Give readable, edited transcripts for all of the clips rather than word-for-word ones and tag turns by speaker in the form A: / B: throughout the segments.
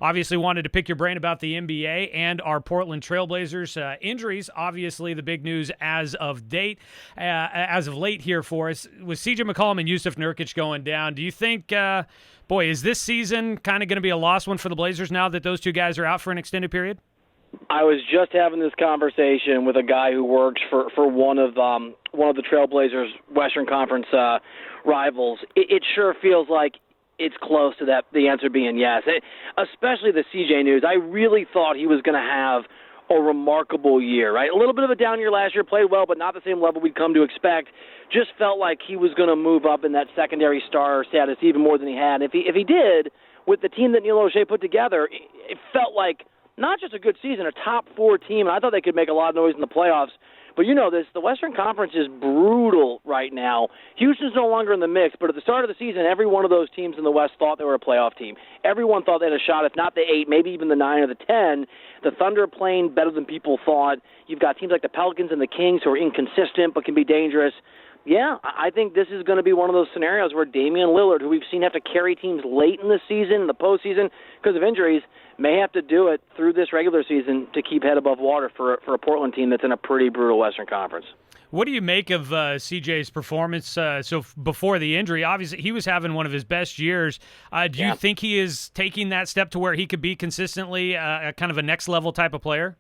A: Obviously wanted to pick your brain about the NBA and our Portland Trailblazers. Injuries, obviously the big news as of late here for us, with CJ McCollum and Jusuf Nurkic going down. Do you think, is this season kind of going to be a lost one for the Blazers now that those two guys are out for an extended period?
B: I was just having this conversation with a guy who works for one of the Trailblazers Western Conference rivals. It sure feels like it's close to that, the answer being yes, especially the CJ news. I really thought he was going to have a remarkable year, right? A little bit of a down year last year, played well, but not the same level we'd come to expect. Just felt like he was going to move up in that secondary star status even more than he had. If he did, with the team that Neil O'Shea put together, it felt like not just a good season, a top 4 team. And I thought they could make a lot of noise in the playoffs. But you know this, the Western Conference is brutal right now. Houston's no longer in the mix, but at the start of the season, every one of those teams in the West thought they were a playoff team. Everyone thought they had a shot, if not the 8, maybe even the 9 or the 10. The Thunder are playing better than people thought. You've got teams like the Pelicans and the Kings who are inconsistent but can be dangerous. Yeah, I think this is going to be one of those scenarios where Damian Lillard, who we've seen have to carry teams late in the season, in the postseason, because of injuries, may have to do it through this regular season to keep head above water for a Portland team that's in a pretty brutal Western Conference.
A: What do you make of CJ's performance before the injury? Obviously, he was having one of his best years. Do you think he is taking that step to where he could be consistently a kind of a next-level type of player?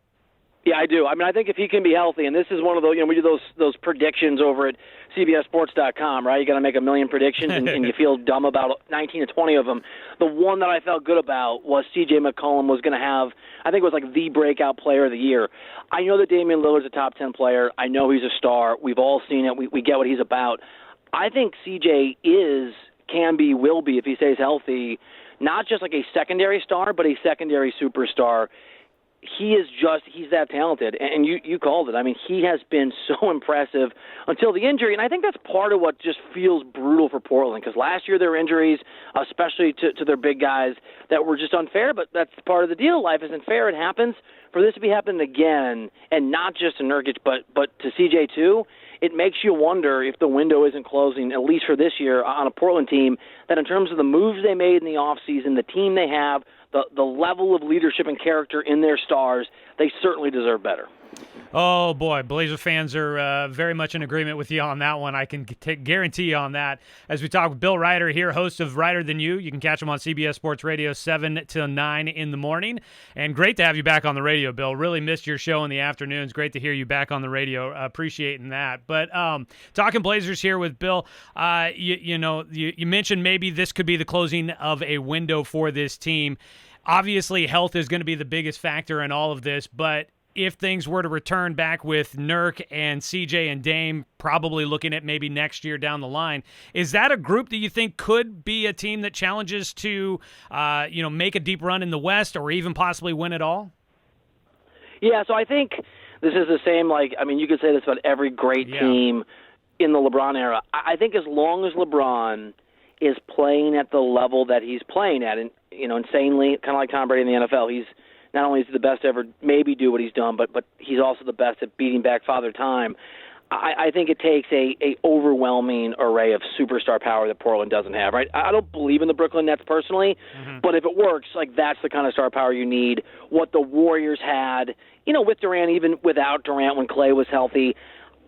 B: Yeah, I do. I mean, I think if he can be healthy, and this is one of those, we do those predictions over at CBSSports.com, right? You got to make a million predictions, and you feel dumb about 19 to 20 of them. The one that I felt good about was C.J. McCollum was going to have, I think it was like the breakout player of the year. I know that Damian Lillard's a top 10 player. I know he's a star. We've all seen it. We get what he's about. I think C.J. can be, will be, if he stays healthy, not just like a secondary star, but a secondary superstar. He's that talented, and you called it. I mean, he has been so impressive until the injury, and I think that's part of what just feels brutal for Portland, because last year there were injuries, especially to their big guys, that were just unfair, but that's part of the deal. Life isn't fair. It happens. For this to be happening again, and not just to Nurkic, but to CJ too, it makes you wonder if the window isn't closing, at least for this year, on a Portland team, that in terms of the moves they made in the offseason, the team they have, the level of leadership and character in their stars, they certainly deserve better.
A: Oh, boy, Blazer fans are very much in agreement with you on that one. I can guarantee you on that. As we talk with Bill Reiter here, host of Reiter Than You. You can catch him on CBS Sports Radio 7 to 9 in the morning. And great to have you back on the radio, Bill. Really missed your show in the afternoons. Great to hear you back on the radio. Appreciating that. But talking Blazers here with Bill, you mentioned maybe this could be the closing of a window for this team. Obviously, health is going to be the biggest factor in all of this, but if things were to return back with Nurk and CJ and Dame, probably looking at maybe next year down the line, is that a group that you think could be a team that challenges to, make a deep run in the West or even possibly win it all?
B: Yeah, so I think this is the same, you could say this about every great team in the LeBron era. I think as long as LeBron is playing at the level that he's playing at, and insanely, kind of like Tom Brady in the NFL, he's not only is he the best to ever maybe do what he's done, but he's also the best at beating back Father Time. I think it takes a overwhelming array of superstar power that Portland doesn't have, right? I don't believe in the Brooklyn Nets personally, but if it works, that's the kind of star power you need. What the Warriors had, with Durant, even without Durant when Clay was healthy,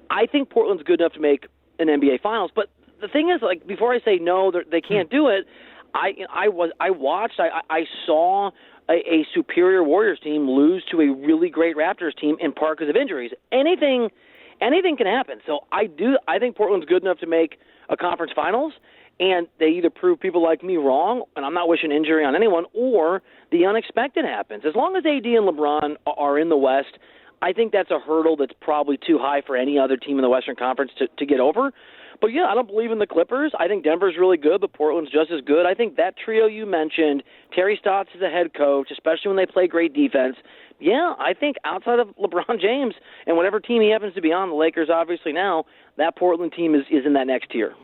B: I think Portland's good enough to make an NBA Finals. But the thing is, before I say no, they can't do it, I saw a superior Warriors team lose to a really great Raptors team in part because of injuries. Anything can happen. So I think Portland's good enough to make a conference finals, and they either prove people like me wrong, and I'm not wishing injury on anyone, or the unexpected happens. As long as AD and LeBron are in the West, I think that's a hurdle that's probably too high for any other team in the Western Conference to get over. But, I don't believe in the Clippers. I think Denver's really good, but Portland's just as good. I think that trio you mentioned, Terry Stotz is a head coach, especially when they play great defense. Yeah, I think outside of LeBron James and whatever team he happens to be on, the Lakers obviously now, that Portland team is in that next tier.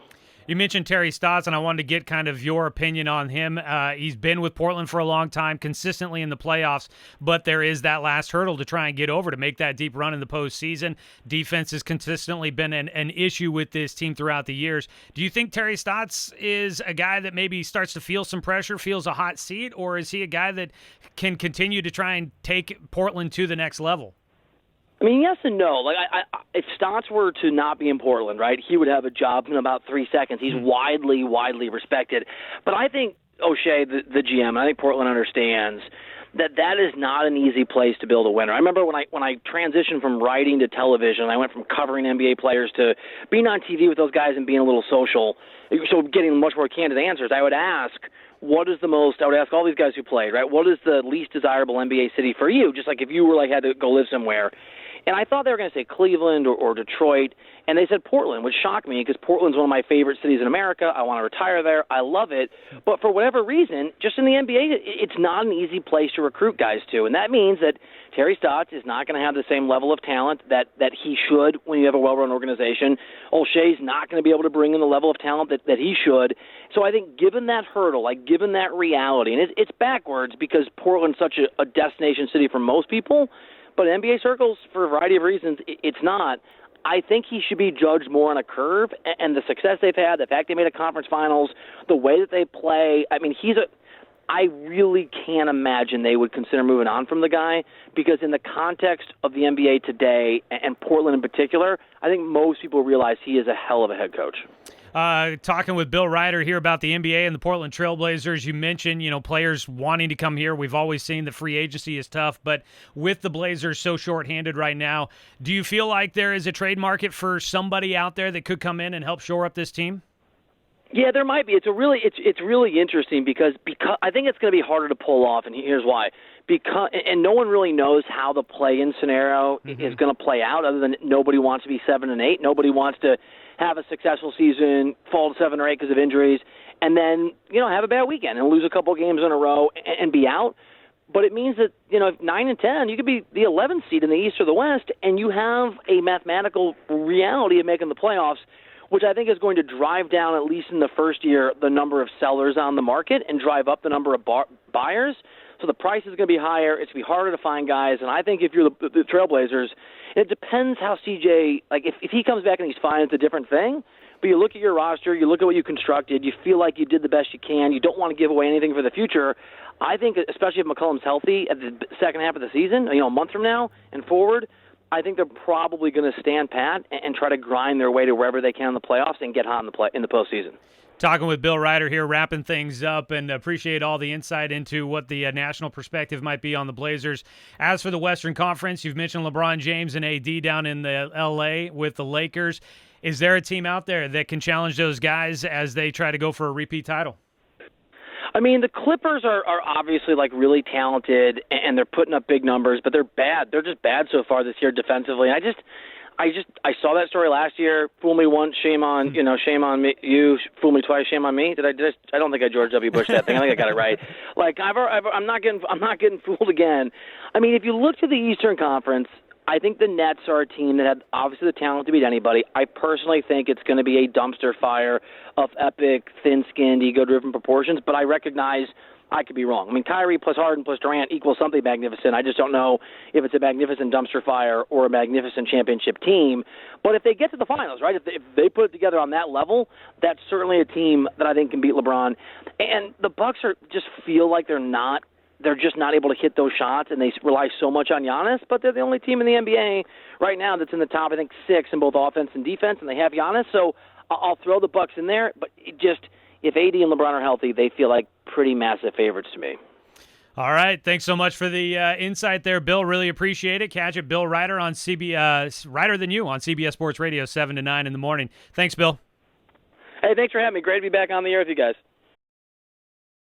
A: You mentioned Terry Stotz, and I wanted to get kind of your opinion on him. He's been with Portland for a long time, consistently in the playoffs, but there is that last hurdle to try and get over to make that deep run in the postseason. Defense has consistently been an issue with this team throughout the years. Do you think Terry Stotz is a guy that maybe starts to feel some pressure, feels a hot seat, or is he a guy that can continue to try and take Portland to the next level?
B: I mean, yes and no. Like, if Stotz were to not be in Portland, right, he would have a job in about 3 seconds. He's widely respected. But I think O'Shea, the GM, I think Portland understands that is not an easy place to build a winner. I remember when I transitioned from writing to television, I went from covering NBA players to being on TV with those guys and being a little social, so getting much more candid answers. I would ask, I would ask all these guys who played, right, what is the least desirable NBA city for you? Just like if you were had to go live somewhere. And I thought they were going to say Cleveland or Detroit, and they said Portland, which shocked me because Portland's one of my favorite cities in America. I want to retire there. I love it. But for whatever reason, just in the NBA, it's not an easy place to recruit guys to. And that means that Terry Stotz is not going to have the same level of talent that he should when you have a well-run organization. O'Shea's not going to be able to bring in the level of talent that he should. So I think given that hurdle, given that reality, and it's backwards because Portland's such a destination city for most people, but NBA circles, for a variety of reasons, it's not. I think he should be judged more on a curve, and the success they've had, the fact they made a conference finals, the way that they play. I mean, I really can't imagine they would consider moving on from the guy because in the context of the NBA today, and Portland in particular, I think most people realize he is a hell of a head coach.
A: Talking with Bill Reiter here about the NBA and the Portland Trailblazers. You mentioned, players wanting to come here. We've always seen the free agency is tough, but with the Blazers so shorthanded right now, do you feel like there is a trade market for somebody out there that could come in and help shore up this team?
B: Yeah, there might be. It's really interesting because I think it's going to be harder to pull off, and here's why. And no one really knows how the play-in scenario is going to play out, other than nobody wants to be 7-8. Nobody wants to have a successful season, fall to 7 or 8 because of injuries, and then have a bad weekend and lose a couple games in a row and be out. But it means that 9 and 10, you could be the 11th seed in the East or the West, and you have a mathematical reality of making the playoffs, which I think is going to drive down, at least in the first year, the number of sellers on the market and drive up the number of buyers. So the price is going to be higher. It's going to be harder to find guys. And I think if you're the Trailblazers, it depends how CJ, if he comes back and he's fine, it's a different thing. But you look at your roster, you look at what you constructed, you feel like you did the best you can, you don't want to give away anything for the future. I think, especially if McCollum's healthy at the second half of the season, a month from now and forward, I think they're probably going to stand pat and try to grind their way to wherever they can in the playoffs and get hot in the postseason.
A: Talking with Bill Reiter here, wrapping things up, and appreciate all the insight into what the national perspective might be on the Blazers. As for the Western Conference, you've mentioned LeBron James and AD down in the L.A. with the Lakers. Is there a team out there that can challenge those guys as they try to go for a repeat title?
B: I mean, the Clippers are obviously really talented, and they're putting up big numbers, but they're bad. They're just bad so far this year defensively. And I saw that story last year. Fool me once, shame on me. You fool me twice, shame on me. I don't think I George W. Bush that thing. I think I got it right. I'm not getting fooled again. I mean, if you look to the Eastern Conference, I think the Nets are a team that had obviously the talent to beat anybody. I personally think it's going to be a dumpster fire of epic, thin-skinned, ego-driven proportions, but I recognize I could be wrong. I mean, Kyrie plus Harden plus Durant equals something magnificent. I just don't know if it's a magnificent dumpster fire or a magnificent championship team. But if they get to the finals, right, if they put it together on that level, that's certainly a team that I think can beat LeBron. And the Bucks just feel like they're just not able to hit those shots, and they rely so much on Giannis, but they're the only team in the NBA right now that's in the top, I think, 6 in both offense and defense, and they have Giannis, so I'll throw the Bucks in there, but if AD and LeBron are healthy, they feel like pretty massive favorites to me.
A: All right, thanks so much for the insight there, Bill. Really appreciate it. Catch it, Bill Reiter on Reiter Than You on CBS Sports Radio, 7 to 9 in the morning. Thanks, Bill.
B: Hey, thanks for having me. Great to be back on the air with you guys.